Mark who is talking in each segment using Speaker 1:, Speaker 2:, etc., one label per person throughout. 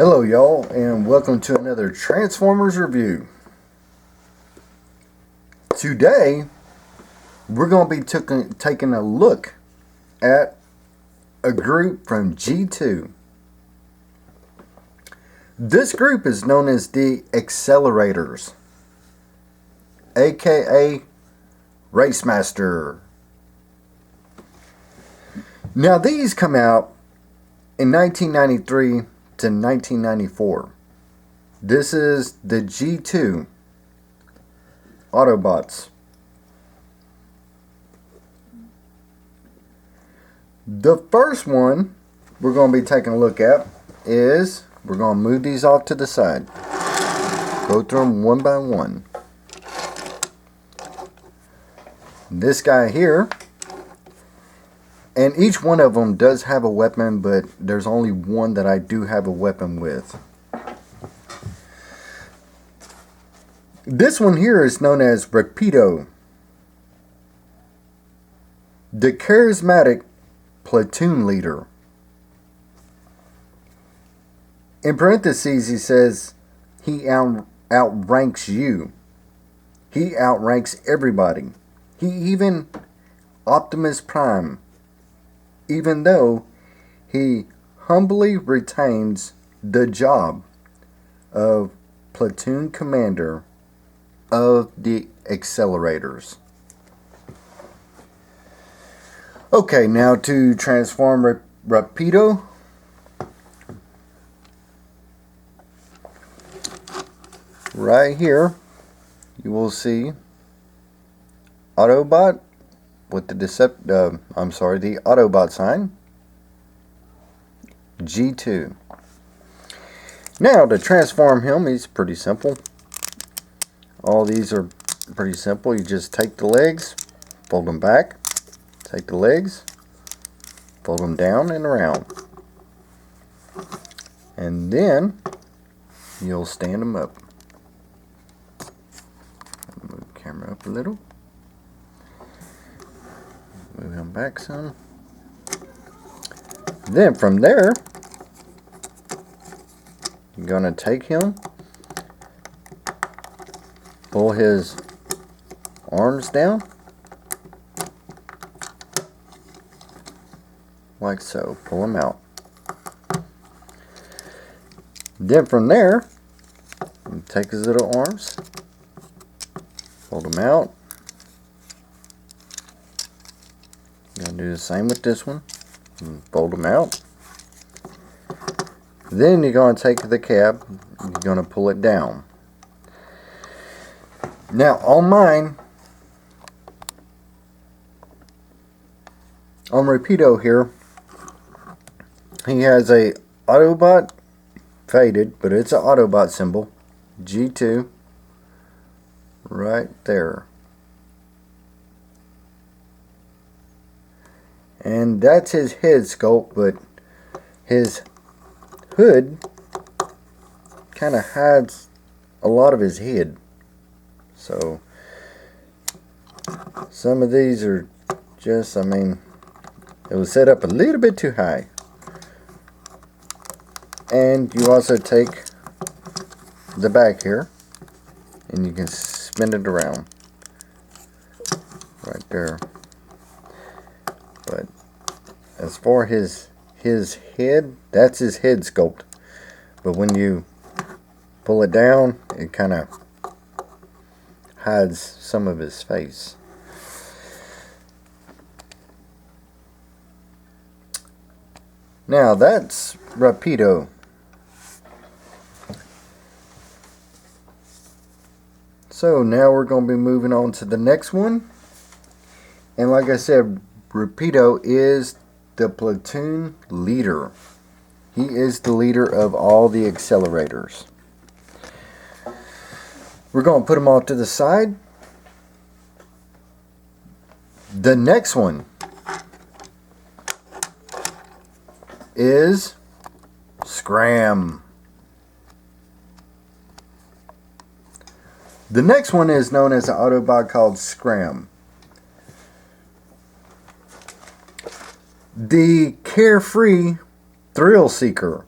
Speaker 1: Hello y'all, and welcome to another Transformers review. Today we're going to be taking a look at a group from G2. This group is known as the Axelerators, aka Racemaster. Now these come out in 1993 to 1994. This is the G2 Autobots. The first one we're going to be taking a look at is, we're going to move these off to the side. Go through them one by one. This guy here, and each one of them does have a weapon, but there's only one that I do have a weapon with. This one here is known as Rapido, the charismatic platoon leader. In parentheses, he says he outranks you. He outranks everybody. He even Optimus Prime, even though he humbly retains the job of platoon commander of the Axelerators. Okay, now to transform Rapido. Right here, you will see Autobot with the the Autobot sign, G2. Now to transform him, he's pretty simple. All these are pretty simple. You just take the legs, fold them back, take the legs, fold them down and around, and then you'll stand them up. Move the camera up a little. Move him back some. Then from there, you're going to take him, pull his arms down, like so. Pull him out. Then from there, you take his little arms, fold them out. You're going to do the same with this one. Fold them out. Then you're going to take the cab, you're going to pull it down. Now on mine, on Rapido here, he has a Autobot, faded, but it's an Autobot symbol, G2, right there. And that's his head sculpt, but his hood kind of hides a lot of his head. So some of these are just, it was set up a little bit too high. And you also take the back here and you can spin it around right there. But as far as his head, that's his head sculpt. But when you pull it down, it kind of hides some of his face. Now that's Rapido. So now we're going to be moving on to the next one. And like I said, Rapido is the platoon leader. He is the leader of all the Axelerators. We're going to put them off to the side. The next one is Scram. The next one is known as an Autobot called Scram. The carefree thrill seeker.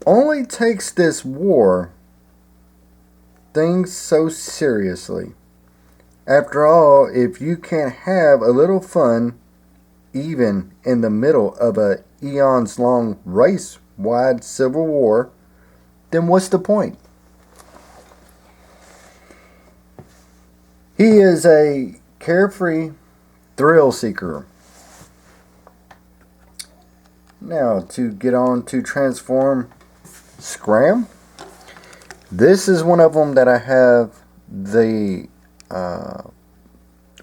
Speaker 1: only takes this war things so seriously. After all, if you can't have a little fun even in the middle of a eons long race-wide civil war, then what's the point? He is a carefree thrill seeker. Now to get on to transform Scram. This is one of them that I have the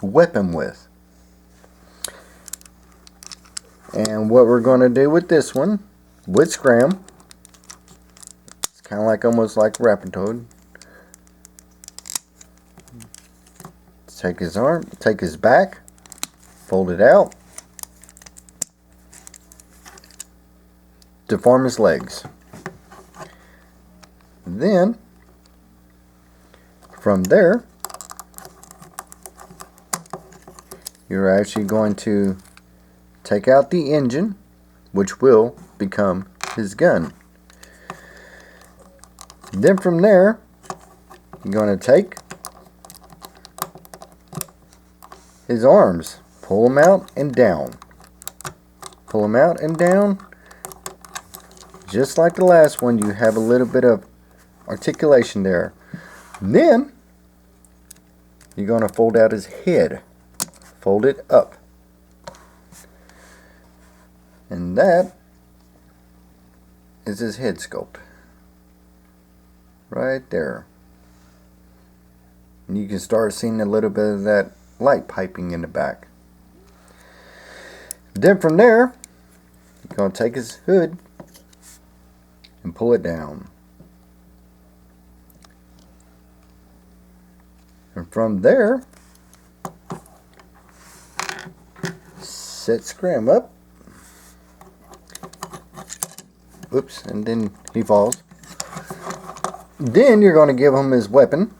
Speaker 1: weapon with. And what we're going to do with this one, with Scram, it's kind of like almost like Rapidoid. Take his arm, take his back, fold it out, deform his legs. Then, from there, you're actually going to take out the engine, which will become his gun. Then from there, you're going to take his arms, pull them out and down. Pull them out and down. Just like the last one, you have a little bit of articulation there. And then, you're going to fold out his head. Fold it up. And that is his head sculpt. Right there. And you can start seeing a little bit of that light piping in the back. Then from there, you're going to take his hood and pull it down. And from there, set Scram up. Oops, and then he falls. Then you're going to give him his weapon.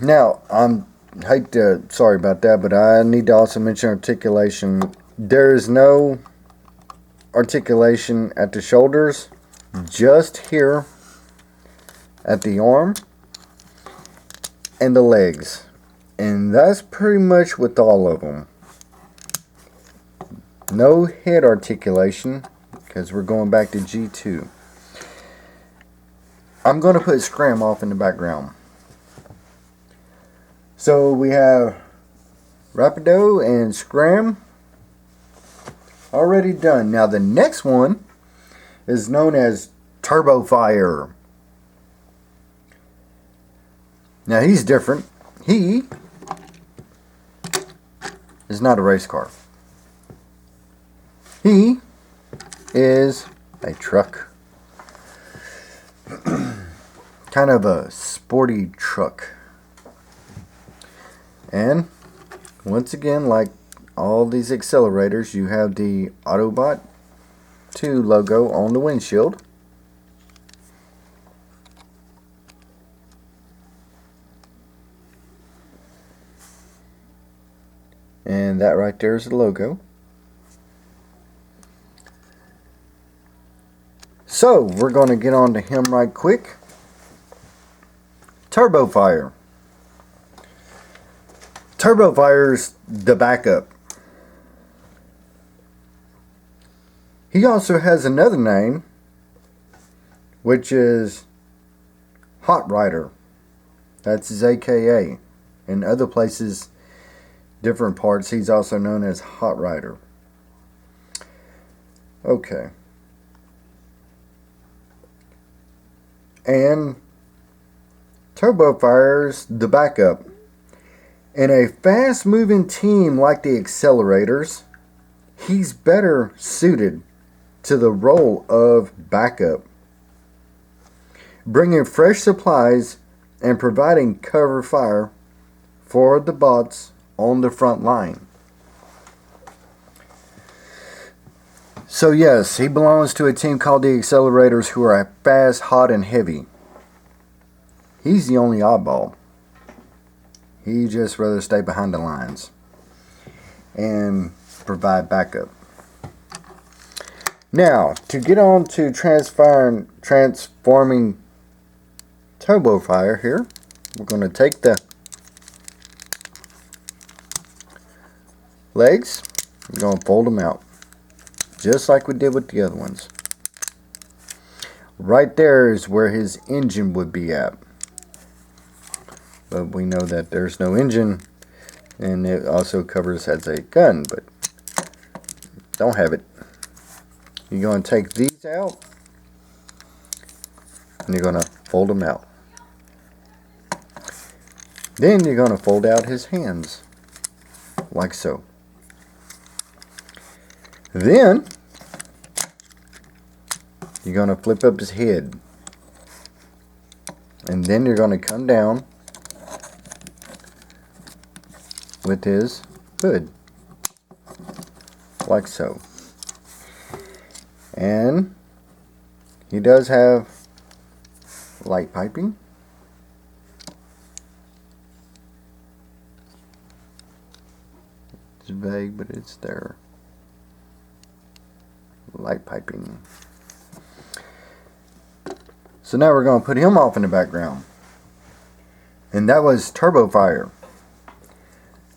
Speaker 1: Now, sorry about that, but I need to also mention articulation. There is no articulation at the shoulders, just here at the arm and the legs. And that's pretty much with all of them. No head articulation, because we're going back to G2. I'm going to put Scram off in the background. So we have Rapido and Scram already done. Now the next one is known as Turbo Fire. Now he's different. He is not a race car. He is a truck. Kind of a sporty truck. And once again, like all these accelerators, you have the Autobot 2 logo on the windshield. And that right there is the logo. So, we're going to get on to him right quick. Turbo Fire. Turbo Fire's the backup. He also has another name, which is Hot Rider. That's his AKA. In other places, different parts, he's also known as Hot Rider. Okay. And Turbo Fire's the backup. In a fast-moving team like the Axelerators, he's better suited to the role of backup, bringing fresh supplies and providing cover fire for the bots on the front line. So yes, he belongs to a team called the Axelerators, who are fast, hot, and heavy. He's the only oddball. He just rather stay behind the lines and provide backup. Now, to get on to transforming turbo fire here, we're going to take the legs, we're going to fold them out, just like we did with the other ones. Right there is where his engine would be at. But we know that there's no engine, and it also covers as a gun, but don't have it. You're going to take these out, and you're going to fold them out. Then you're going to fold out his hands, like so. Then you're going to flip up his head, and then you're going to come down with his hood, like so. And he does have light piping. It's vague, but it's there. Light piping. So now we're going to put him off in the background. And that was turbo fire.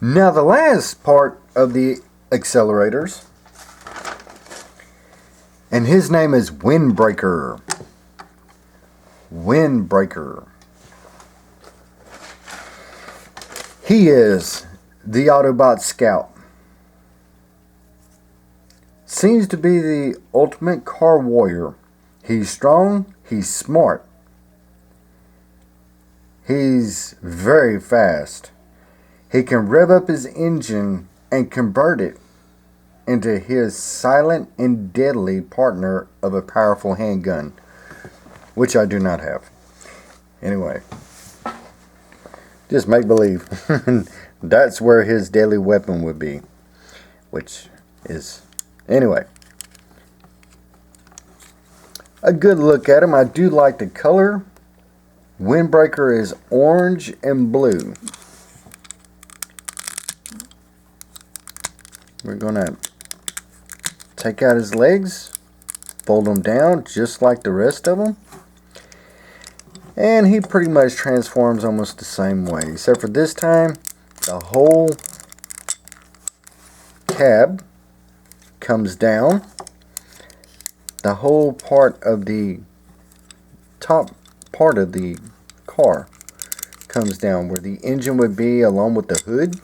Speaker 1: Now the last part of the accelerators, and his name is Windbreaker. Windbreaker. He is the Autobot Scout. Seems to be the ultimate car warrior. He's strong, he's smart. He's very fast. He can rev up his engine and convert it into his silent and deadly partner of a powerful handgun, which I do not have. Anyway, just make believe. That's where his deadly weapon would be, which is, anyway, a good look at him. I do like the color. Windbreaker is orange and blue. We're going to take out his legs, fold them down just like the rest of them. And he pretty much transforms almost the same way, except for this time the whole cab comes down. The whole part of the top part of the car comes down where the engine would be, along with the hood.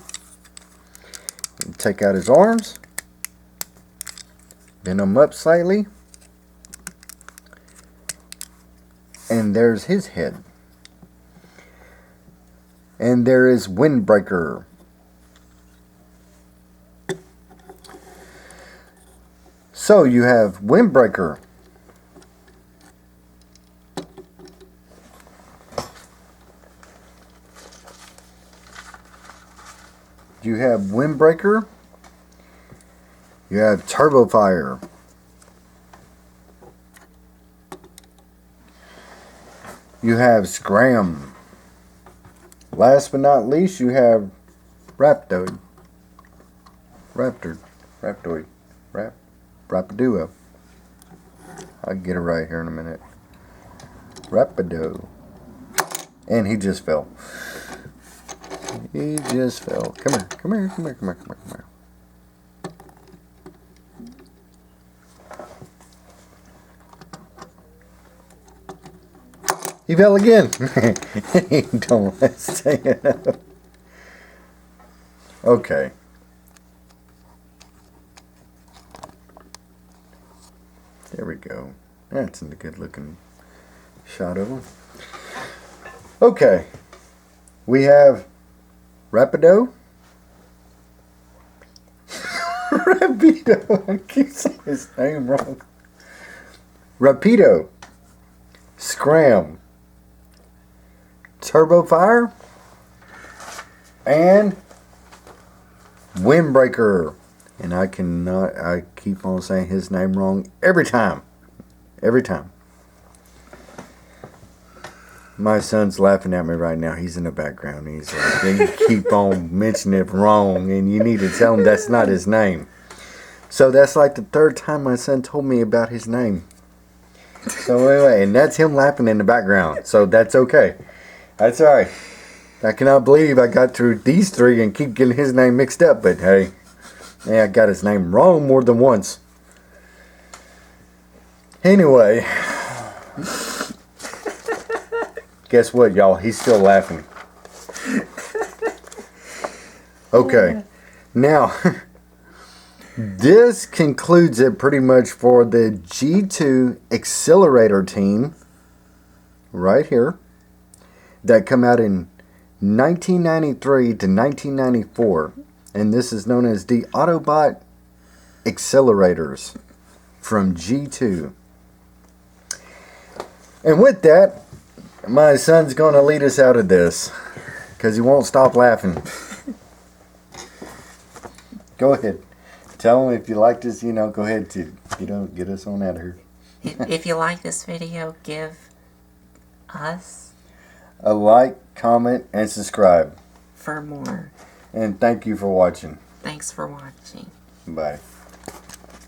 Speaker 1: Take out his arms, bend them up slightly, and there's his head. And there is Windbreaker. So you have Windbreaker. You have Windbreaker. You have Turbo Fire. You have Scram. Last but not least, you have Rapidoid. Rapiduo. I'll get it right here in a minute. Rapido. And he just fell. He just fell. Come here, come here, come here, come here, come here, come here. He fell again. Don't let's stay it up. Okay. There we go. That's a good looking shot of him. Okay. We have Rapido. Rapido. I keep saying his name wrong. Rapido. Scram. Turbo Fire. And Windbreaker. And I keep on saying his name wrong every time. Every time. My son's laughing at me right now. He's in the background. He's like, you keep on mentioning it wrong, and you need to tell him that's not his name. So that's like the third time my son told me about his name. So anyway, and that's him laughing in the background. So that's okay. That's alright. I cannot believe I got through these three and keep getting his name mixed up. But hey, yeah, I got his name wrong more than once. Anyway. Guess what, y'all? He's still laughing. Okay. Now, this concludes it pretty much for the G2 Axcelerator team. Right here. That come out in 1993 to 1994. And this is known as the Autobot Axelerators from G2. And with that, my son's going to lead us out of this because he won't stop laughing. Go ahead. Tell him if you like this, go ahead to, get us on out of here.
Speaker 2: If you like this video, give us
Speaker 1: a like, comment, and subscribe.
Speaker 2: For more.
Speaker 1: And thank you for watching.
Speaker 2: Thanks for watching.
Speaker 1: Bye.